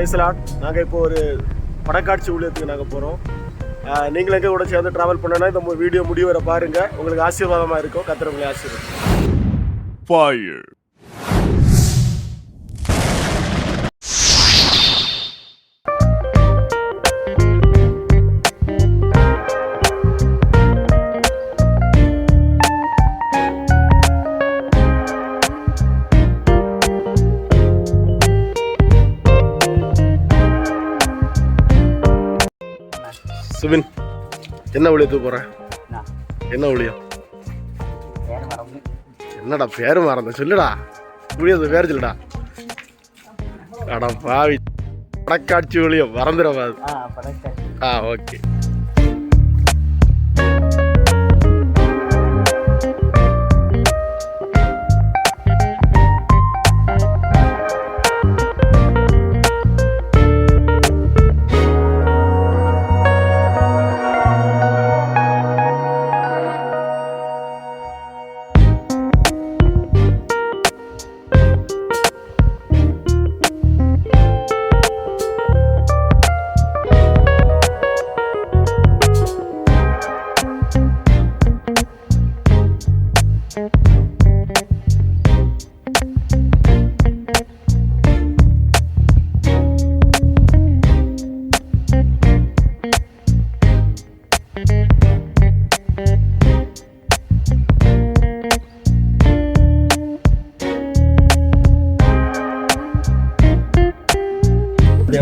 பிரைஸ்லாட். நாங்கள் இப்போ ஒரு படக்காட்சி ஊழியத்துக்கு நாங்கள் போகிறோம். நீங்களும் எங்கள் கூட சேர்ந்து ட்ராவல் பண்ணனா இந்த வீடியோ முடிவு வரை பாருங்கள். உங்களுக்கு ஆசீர்வாதமாக இருக்கும். கர்த்தர் உங்களை ஆசீர்வாதம். Fire. சுபின், என்ன ஊழியத்துக்கு போகிறேன்? என்ன ஊழியம்? என்னடா பேரு மறந்த சொல்லுடா. ஊழியத்து பேர் சொல்லுடா. அடா பாவி, படக்காட்சி ஊழியம் மறந்துடவாது. ஓகே.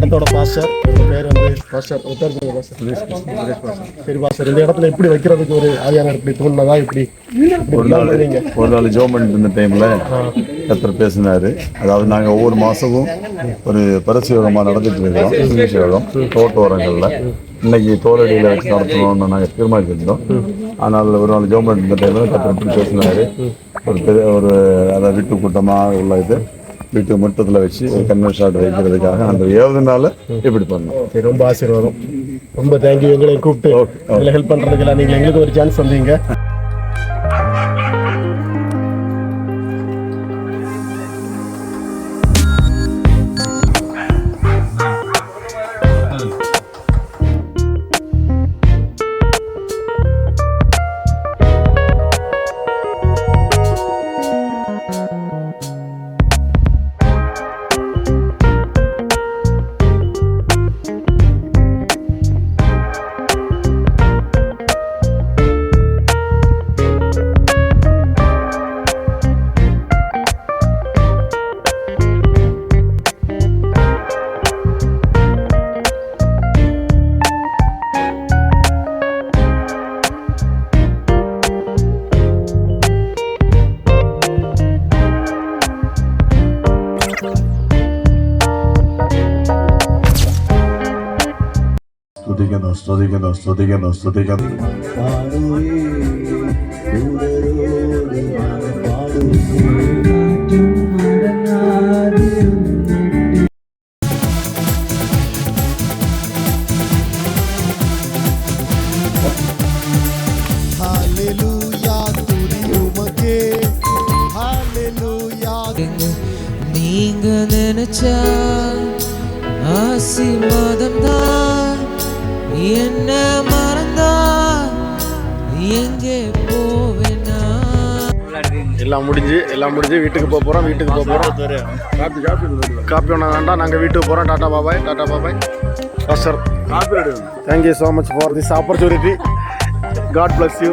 இடத்தோட பாஸ்டர், பேர் வந்து பாஸ்டர் சரி பாஸ்டர், இந்த இடத்துல எப்படி வைக்கிறதுக்கு ஒரு ஆதியான இப்படி தோணுனதா? இப்படி ஒரு நாள் ஜோமெண்ட் இருந்த டைம்ல கர்த்தர் பேசினாரு. அதாவது நாங்கள் ஒவ்வொரு மாசமும் ஒரு பரிசு யோகமாக நடந்துட்டு இருக்கிறோம். சுவிசேஷ யோகம் தோட்டோரங்களில் இன்னைக்கு தோலடியில் வச்சு நடத்தணும்னு நாங்கள் தீர்மானிச்சிருந்தோம். ஆனால் ஒரு நாள் ஜோமெண்ட் இருந்த டைம்ல கர்த்தர் எப்படி பேசினாரு. ஒரு அதாவது வீட்டு கூட்டமாக உள்ள இது வீட்டு முற்றத்தில் வச்சு கன்வென்ஷன் ஷாட் வைக்கிறதுக்காக அந்த ஏவுனால இப்படி பண்ணோம். ரொம்ப ஆசீர்வாதம். ரொம்ப தேங்க்யூ. எங்களை கூப்பிட்டு ஹெல்ப் பண்ணுறதுக்கெல்லாம் நீங்கள் எங்களுக்கு ஒரு சான்ஸ் வந்தீங்க. സ്തുതിക്കുന്നു. நீங்க நினைச்சா ஆசீர்வாதம் தான், என்ன மறந்தா எங்கே போவேனா? எல்லாம் முடிஞ்சு வீட்டுக்கு போகிறோம். காப்பி ஒன்றா வேண்டாம். நாங்கள் வீட்டுக்கு போகிறோம். Tata bye bye. Pastor, thank you so much for this opportunity. God bless you.